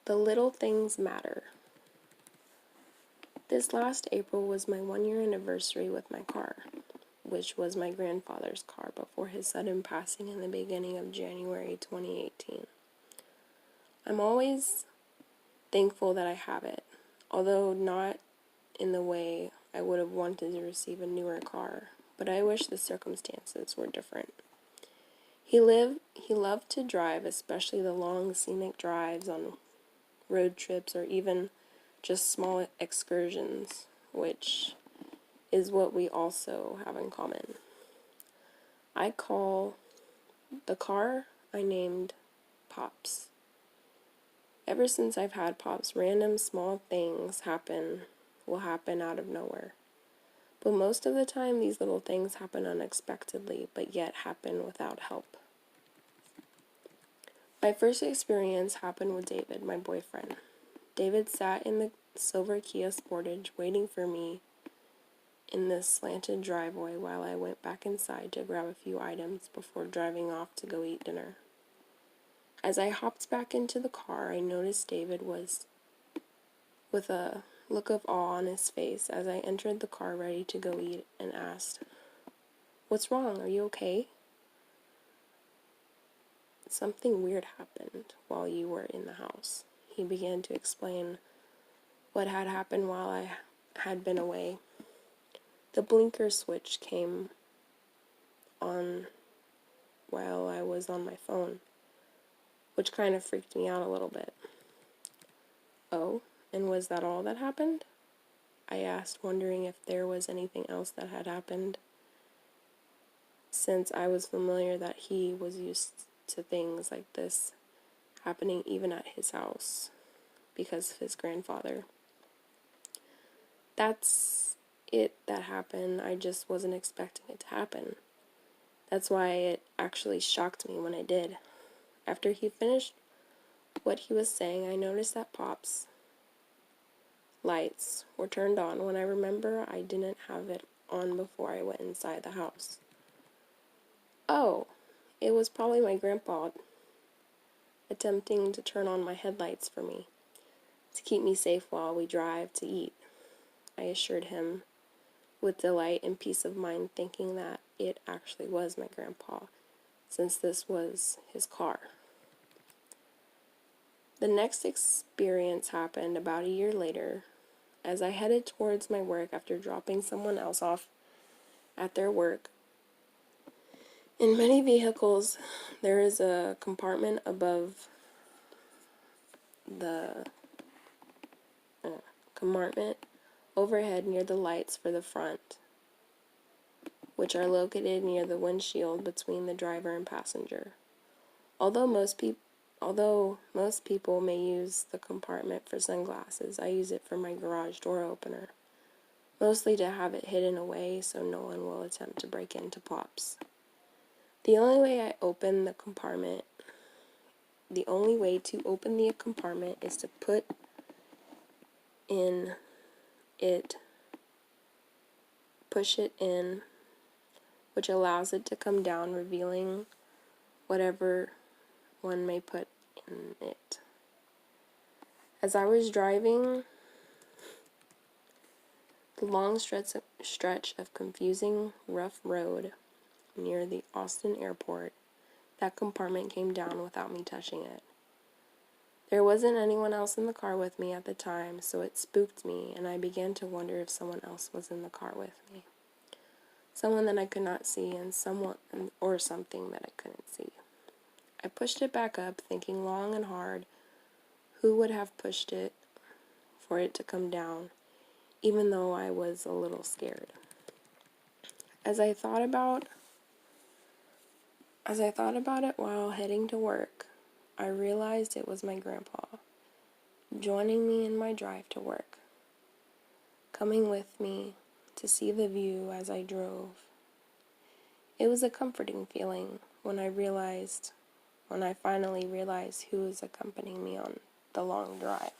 The little things matter. This last April was my 1-year anniversary with my car, which was my grandfather's car before his sudden passing in the beginning of January 2018. I'm always thankful that I have it, although not in the way I would have wanted to receive a newer car, but I wish the circumstances were different. He loved to drive, especially the long scenic drives on road trips or even just small excursions, which is what we also have in common. I call the car I named Pops. Ever since I've had Pops, random small things will happen out of nowhere. But most of the time, these little things happen unexpectedly, but yet happen without help. My first experience happened with David, my boyfriend. David sat in the silver Kia Sportage waiting for me in the slanted driveway while I went back inside to grab a few items before driving off to go eat dinner. As I hopped back into the car, I noticed David was with a look of awe on his face as I entered the car ready to go eat and asked, "What's wrong? Are you okay?" "Something weird happened while you were in the house." He began to explain what had happened while I had been away. The blinker switch came on while I was on my phone, which kind of freaked me out a little bit. "Oh, and was that all that happened?" I asked, wondering if there was anything else that had happened, since I was familiar that he was used to things like this happening even at his house because of his grandfather. "That's it that happened. I just wasn't expecting it to happen. That's why it actually shocked me when it did." After he finished what he was saying, I noticed that Pop's lights were turned on when I remember I didn't have it on before I went inside the house. Oh, it was probably my grandpa attempting to turn on my headlights for me, to keep me safe while we drive to eat, I assured him with delight and peace of mind, thinking that it actually was my grandpa, since this was his car. The next experience happened about a year later, as I headed towards my work after dropping someone else off at their work. In many vehicles, there is a compartment above the compartment overhead near the lights for the front, which are located near the windshield between the driver and passenger. Although most people may use the compartment for sunglasses, I use it for my garage door opener, mostly to have it hidden away so no one will attempt to break into Pops. The only way to open the compartment is to push it in, which allows it to come down, revealing whatever one may put in it. As I was driving the long stretch of confusing, rough road near the Austin airport, that compartment came down without me touching it. There wasn't anyone else in the car with me at the time, so it spooked me, and I began to wonder if someone else was in the car with me. Someone that I could not see, and or something that I couldn't see. I pushed it back up, thinking long and hard, who would have pushed it for it to come down, even though I was a little scared. As I thought about it while heading to work, I realized it was my grandpa, joining me in my drive to work, coming with me to see the view as I drove. It was a comforting feeling when I finally realized who was accompanying me on the long drive.